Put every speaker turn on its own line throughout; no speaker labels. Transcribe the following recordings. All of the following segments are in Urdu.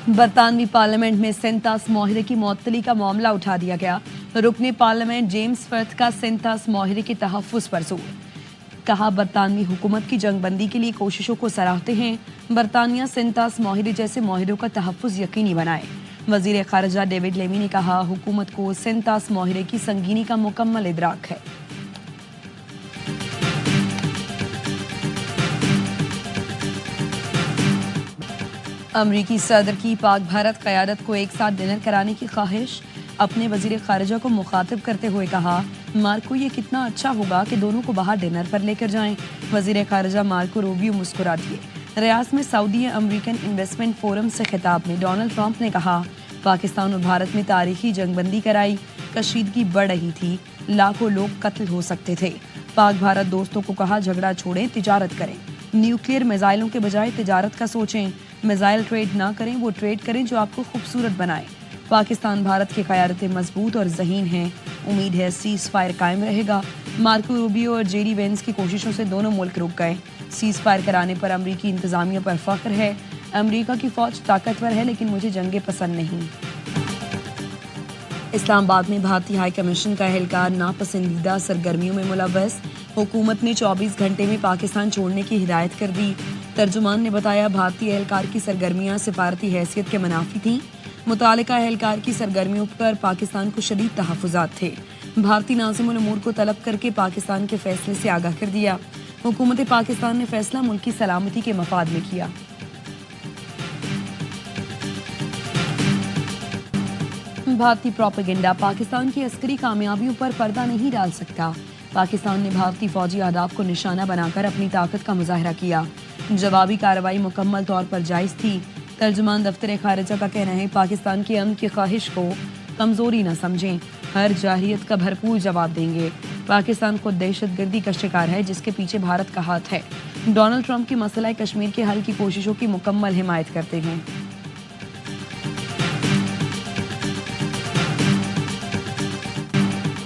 برطانوی پارلیمنٹ میں سینتاس معاہدے کی معطلی کا معاملہ اٹھا دیا گیا۔ رکن پارلیمنٹ جیمز فرتھ کا سینتاس معاہدے کے تحفظ پر زور۔ کہا برطانوی حکومت کی جنگ بندی کے لیے کوششوں کو سراہتے ہیں۔ برطانیہ سینتاس معاہدے جیسے معاہدوں کا تحفظ یقینی بنائے۔ وزیر خارجہ ڈیوڈ لیمی نے کہا حکومت کو سینتاس معاہدے کی سنگینی کا مکمل ادراک ہے۔ امریکی صدر کی پاک بھارت قیادت کو ایک ساتھ ڈنر کرانے کی خواہش۔ اپنے وزیر خارجہ کو مخاطب کرتے ہوئے کہا مارکو یہ کتنا اچھا ہوگا کہ دونوں کو باہر ڈنر پر لے کر جائیں۔ وزیر خارجہ مارکو روبیو مسکرا دیے۔ ریاض میں سعودی امریکن انویسٹمنٹ فورم سے خطاب میں ڈونلڈ ٹرمپ نے کہا پاکستان اور بھارت میں تاریخی جنگ بندی کرائی، کشیدگی بڑھ رہی تھی، لاکھوں لوگ قتل ہو سکتے تھے۔ پاک بھارت دوستوں کو کہا جھگڑا چھوڑیں، تجارت کریں، نیوکلیئر میزائلوں کے بجائے تجارت کا سوچیں، میزائل ٹریڈ نہ کریں، وہ ٹریڈ کریں جو آپ کو خوبصورت بنائے۔ پاکستان بھارت کی قیادتیں مضبوط اور ذہین ہیں، امید ہے سیز فائر قائم رہے گا۔ مارکو روبیو اور جے ڈی وینس کی کوششوں سے دونوں ملک رک گئے۔ سیز فائر کرانے پر امریکی انتظامیہ پر فخر ہے۔ امریکہ کی فوج طاقتور ہے لیکن مجھے جنگیں پسند نہیں۔ اسلام آباد میں بھارتی ہائی کمیشن کا اہلکار ناپسندیدہ سرگرمیوں میں ملوث۔ حکومت نے 24 گھنٹے میں پاکستان چھوڑنے کی ہدایت کر دی۔ ترجمان نے بتایا بھارتی اہلکار کی سرگرمیاں سفارتی حیثیت کے منافی تھیں۔ متعلقہ اہلکار کی سرگرمیوں پر پاکستان کو شدید تحفظات تھے۔ بھارتی ناظم الامور کو طلب کر کے پاکستان کے فیصلے سے آگاہ کر دیا۔ حکومت پاکستان نے فیصلہ ملک کی سلامتی کے مفاد میں کیا۔ بھارتی پروپیگنڈا پاکستان کی عسکری کامیابیوں پر پردہ نہیں ڈال سکتا۔ پاکستان نے بھارتی فوجی اہداف کو نشانہ بنا کر اپنی طاقت کا مظاہرہ کیا۔ جوابی کارروائی مکمل طور پر جائز تھی۔ ترجمان دفتر خارجہ کا کہنا ہے پاکستان کی امن کی خواہش کو کمزوری نہ سمجھیں، ہر جارحیت کا بھرپور جواب دیں گے۔ پاکستان خود دہشت گردی کا شکار ہے جس کے پیچھے بھارت کا ہاتھ ہے۔ ڈونلڈ ٹرمپ کی مسئلہ کشمیر کے حل کی کوششوں کی مکمل حمایت کرتے ہیں۔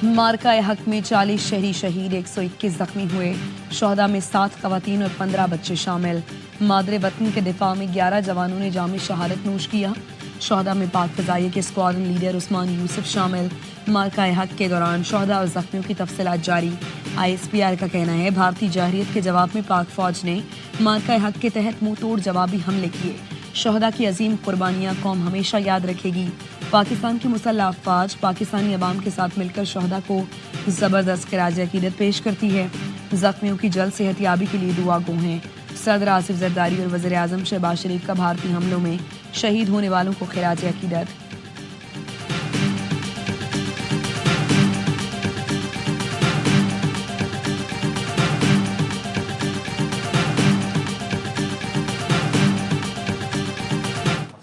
مارکہ حق میں 40 شہری شہید، 121 زخمی ہوئے۔ شہداء میں 7 خواتین اور 15 بچے شامل۔ مادر وطن کے دفاع میں 11 جوانوں نے جام شہادت نوش کیا۔ شہداء میں پاک فضائیہ کے اسکواڈرن لیڈر عثمان یوسف شامل۔ مارکہ حق کے دوران شہداء اور زخمیوں کی تفصیلات جاری۔ ISPR کا کہنا ہے بھارتی جارحیت کے جواب میں پاک فوج نے مارکہ حق کے تحت منہ توڑ جوابی حملے کیے۔ شہداء کی عظیم قربانیاں قوم ہمیشہ یاد رکھے گی۔ پاکستان کی مسلح افواج پاکستانی عوام کے ساتھ مل کر شہداء کو زبردست خراج عقیدت پیش کرتی ہے۔ زخمیوں کی جلد صحت یابی کے لیے دعا گو ہیں۔ صدر آصف زرداری اور وزیر اعظم شہباز شریف کا بھارتی حملوں میں شہید ہونے والوں کو خراج عقیدت۔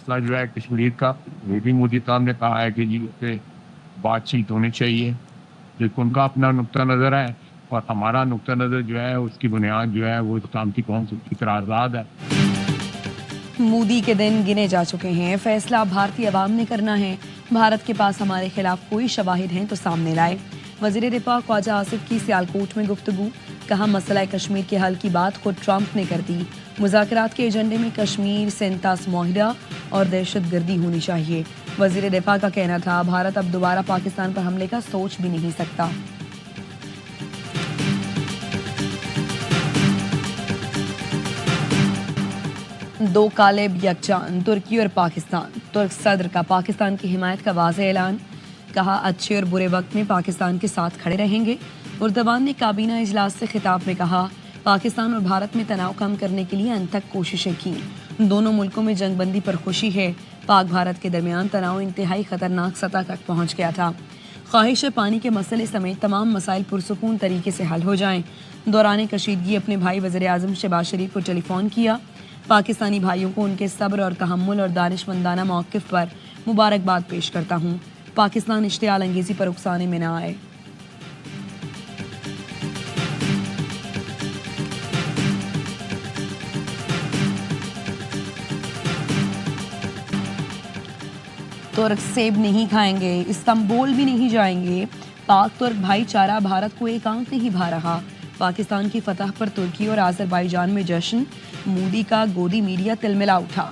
مسئلہ جو ہے کشمیر کا، یہ بھی مودی صاحب نے کہا ہے کہ جی اس سے بات چیت ہونی چاہیے، لیکن ان کا اپنا نقطہ نظر ہے اور ہمارا نقطہ نظر جو ہے اس کی بنیاد جو ہے وہ سلامتی قوم کی قرارداد ہے۔
مودی کے دن گنے جا چکے ہیں، فیصلہ بھارتی عوام نے کرنا ہے۔ بھارت کے پاس ہمارے خلاف کوئی شواہد ہیں تو سامنے لائے۔ وزیر دفاع خواجہ آصف کی سیالکوٹ میں گفتگو۔ کہا مسئلہ کشمیر کے حل کی بات خود ٹرمپ نے کر دی۔ مذاکرات کے ایجنڈے میں کشمیر، سینتاس معاہدہ اور دہشت گردی ہونی چاہیے۔ وزیر دفاع کا کہنا تھا بھارت اب دوبارہ پاکستان پر حملے کا سوچ بھی نہیں سکتا۔ دو قالب یکجان، ترکی اور پاکستان۔ ترک صدر کا پاکستان کی حمایت کا واضح اعلان۔ کہا اچھے اور برے وقت میں پاکستان کے ساتھ کھڑے رہیں گے۔ اردوان نے کابینہ اجلاس سے خطاب میں کہا پاکستان اور بھارت میں تناؤ کم کرنے کے لیے انتھک کوششیں کی۔ دونوں ملکوں میں جنگ بندی پر خوشی ہے۔ پاک بھارت کے درمیان تناؤ انتہائی خطرناک سطح تک پہنچ گیا تھا۔ خواہش ہے پانی کے مسئلے سمیت تمام مسائل پرسکون طریقے سے حل ہو جائیں۔ دوران کشیدگی اپنے بھائی وزیر اعظم شہباز شریف کو ٹیلی فون کیا۔ پاکستانی بھائیوں کو ان کے صبر اور تحمل اور دانشمندانہ موقف پر مبارکباد پیش کرتا ہوں۔ پاکستان اشتعال انگیزی پر اکسانے میں نہ آئے۔ ترک سیب نہیں کھائیں گے، استنبول بھی نہیں جائیں گے۔ پاک ترک بھائی چارہ بھارت کو ایک آنکھ نہیں بھا رہا۔ پاکستان کی فتح پر ترکی اور آذربائیجان میں جشن۔ مودی کا گودی میڈیا تلملا اٹھا۔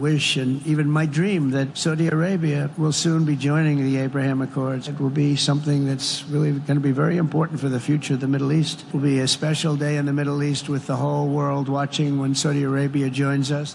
Wish and even my dream that Saudi Arabia will soon be joining the Abraham Accords. It will be something that's really going to be very important for the future of the Middle East. It will be a special day in the Middle East with the whole world watching when Saudi Arabia joins us.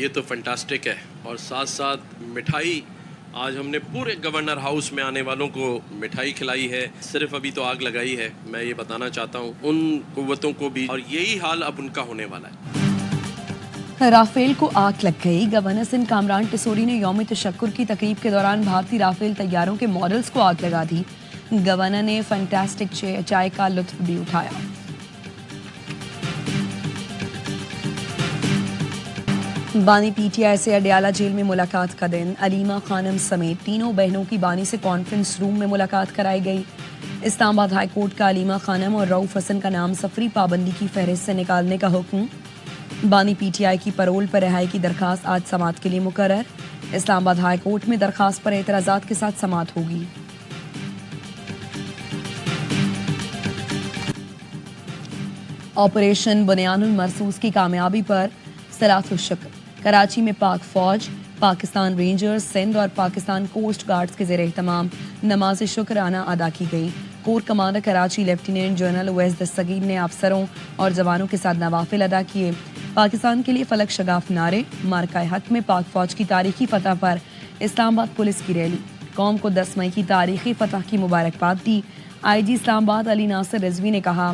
یہ تو فنٹاسٹک ہے. اور ساتھ ساتھ مٹھائی آج ہم نے پورے گورنر ہاؤس میں آنے والوں کو مٹھائی کھلائی ہے. صرف ابھی تو آگ لگائی ہے. میں یہ بتانا چاہتا ہوں ان قوتوں کو بھی, اور یہی حال اب ان کا ہونے والا ہے.
رافیل کو آگ لگ گئی. گورنر سندھ کامران ٹسوری نے یوم تشکر کی تقریب کے دوران بھارتی رافیل طیاروں کے ماڈلز کو آگ لگا دی. گورنر نے فنٹاسٹک چائے کا لطف بھی اٹھایا. بانی پی ٹی آئی سے اڈیالہ جیل میں ملاقات کا دن. علیمہ خانم سمیت تینوں بہنوں کی بانی سے کانفرنس روم میں ملاقات کرائی گئی. اسلام آباد ہائی کورٹ کا علیمہ خانم اور رؤف حسن کا نام سفری پابندی کی فہرست سے نکالنے کا حکم. بانی پی ٹی آئی کی پرول پر رہائی کی درخواست آج سماعت کے لیے مقرر. اسلام آباد ہائی کورٹ میں درخواست پر اعتراضات کے ساتھ سماعت ہوگی. آپریشن بنیان المرصوص کی کامیابی پر صلاۃ الشکر. کراچی میں پاک فوج، پاکستان رینجرز سندھ اور پاکستان کوسٹ گارڈز کے زیر اہتمام نماز شکرانہ ادا کی گئی. Corps commander Karachi lieutenant general Awais Dastgir نے افسروں اور جوانوں کے ساتھ نوافل ادا کیے. پاکستان کے لیے فلک شگاف نعرے. مارکہ حق میں پاک فوج کی تاریخی فتح پر اسلام آباد پولیس کی ریلی. قوم کو 10 مئی کی تاریخی فتح کی مبارکباد دی. آئی جی اسلام آباد علی ناصر رضوی نے کہا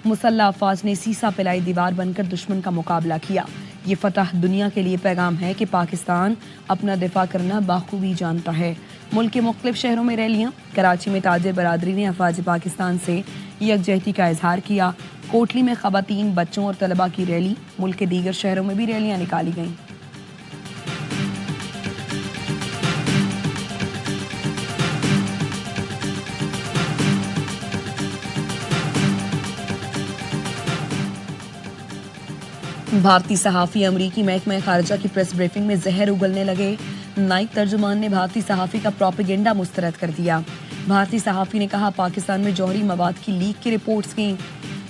مسلح افواج نے سیسا پلائی دیوار بن کر دشمن کا مقابلہ کیا. یہ فتح دنیا کے لیے پیغام ہے کہ پاکستان اپنا دفاع کرنا بخوبی جانتا ہے. ملک کے مختلف شہروں میں ریلیاں. کراچی میں تاجر برادری نے افواج پاکستان سے یکجہتی کا اظہار کیا. کوٹلی میں خواتین، بچوں اور طلباء کی ریلی. ملک کے دیگر شہروں میں بھی ریلیاں نکالی گئیں. بھارتی صحافی امریکی محکمہ خارجہ کی پریس بریفنگ میں زہر اگلنے لگے. نائب ترجمان نے بھارتی صحافی کا پروپیگنڈا مسترد کر دیا. بھارتی صحافی نے کہا پاکستان میں جوہری مواد کی لیک کی رپورٹس گئیں.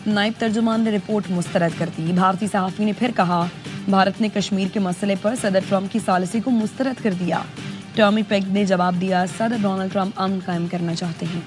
نائب ترجمان نے رپورٹ مسترد کر دی. بھارتی صحافی نے پھر کہا بھارت نے کشمیر کے مسئلے پر صدر ٹرمپ کی ثالثی کو مسترد کر دیا. ٹامی پیگ نے جواب دیا صدر ڈونلڈ ٹرمپ امن قائم کرنا چاہتے ہیں.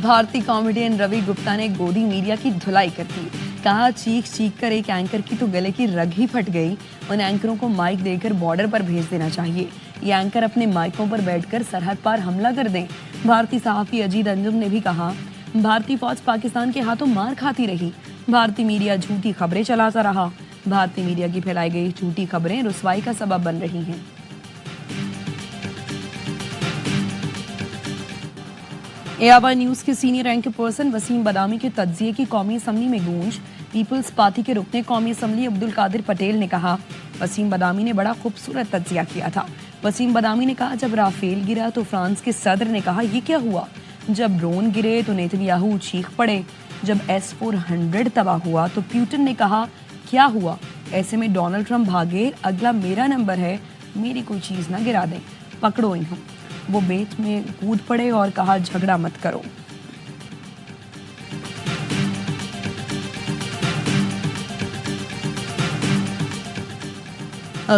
بھارتی کامیڈین روی گپتا نے گودی میڈیا کی دھلائی کر دی. کہا چیخ چیخ کر ایک اینکر کی تو گلے کی رگ ہی پھٹ گئی. ان اینکروں کو مائک دے کر بارڈر پر بھیج دینا چاہیے. یہ اینکر اپنے مائکوں پر بیٹھ کر سرحد پار حملہ کر دیں. بھارتی صحافی اجیت انجم نے بھی کہا بھارتی فوج پاکستان کے ہاتھوں مار کھاتی رہی. بھارتی میڈیا جھوٹی خبریں چلاتا رہا. بھارتی میڈیا کی پھیلائی گئی جھوٹی خبریں رسوائی کا سبب بن رہی ہیں. ARY نیوز کے سینئر اینکر پرسن وسیم بادامی کے تجزیے کی قومی اسمبلی میں گونج. پیپلز پارٹی کے رکن قومی اسمبلی عبدالقادر پٹیل نے کہا وسیم بادامی نے بڑا خوبصورت تجزیہ کیا تھا. وسیم بادامی نے کہا جب رافیل گرا تو فرانس کے صدر نے کہا یہ کیا ہوا. جب ڈرون گرے تو نیتنیاہو چیخ پڑے. جب S-400 تباہ ہوا تو پیوٹن نے کہا کیا ہوا. ایسے میں ڈونلڈ ٹرمپ بھاگے اگلا میرا نمبر ہے, میری کوئی چیز نہ گرا دیں, پکڑو انہوں. وہ بیت میں کود پڑے اور کہا جھگڑا مت کرو.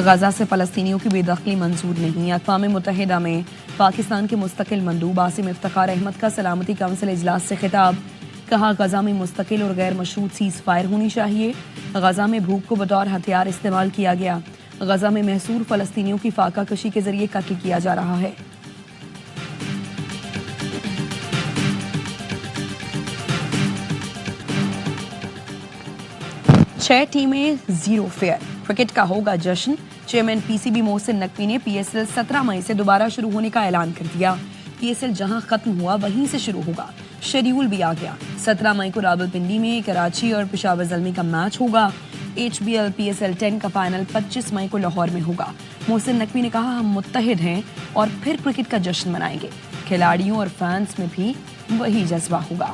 غزہ سے فلسطینیوں کی بے دخلی منظور نہیں. اقوام متحدہ میں پاکستان کے مستقل مندوب عاصم افتخار احمد کا سلامتی کونسل اجلاس سے خطاب. کہا غزہ میں مستقل اور غیر مشروط سیز فائر ہونی چاہیے. غزہ میں بھوک کو بطور ہتھیار استعمال کیا گیا. غزہ میں محصور فلسطینیوں کی فاقہ کشی کے ذریعے قتل کیا جا رہا ہے. چھ ٹیمیں 0 فیئر. کرکٹ کا ہوگا جشن. چیئرمین PCB محسن نقوی نے PSL 17 مئی سے دوبارہ شروع ہونے کا اعلان کر دیا. PSL جہاں ختم ہوا وہیں سے شروع ہوگا. شیڈیول بھی آ گیا. 17 مئی کو راولپنڈی میں کراچی اور پشاور زلمی کا میچ ہوگا. HBL PSL 10 کا فائنل 25 مئی کو لاہور میں ہوگا. محسن نقوی نے کہا ہم متحد ہیں اور پھر کرکٹ کا جشن منائیں گے. کھلاڑیوں اور فینس میں بھی وہی جذبہ ہوگا.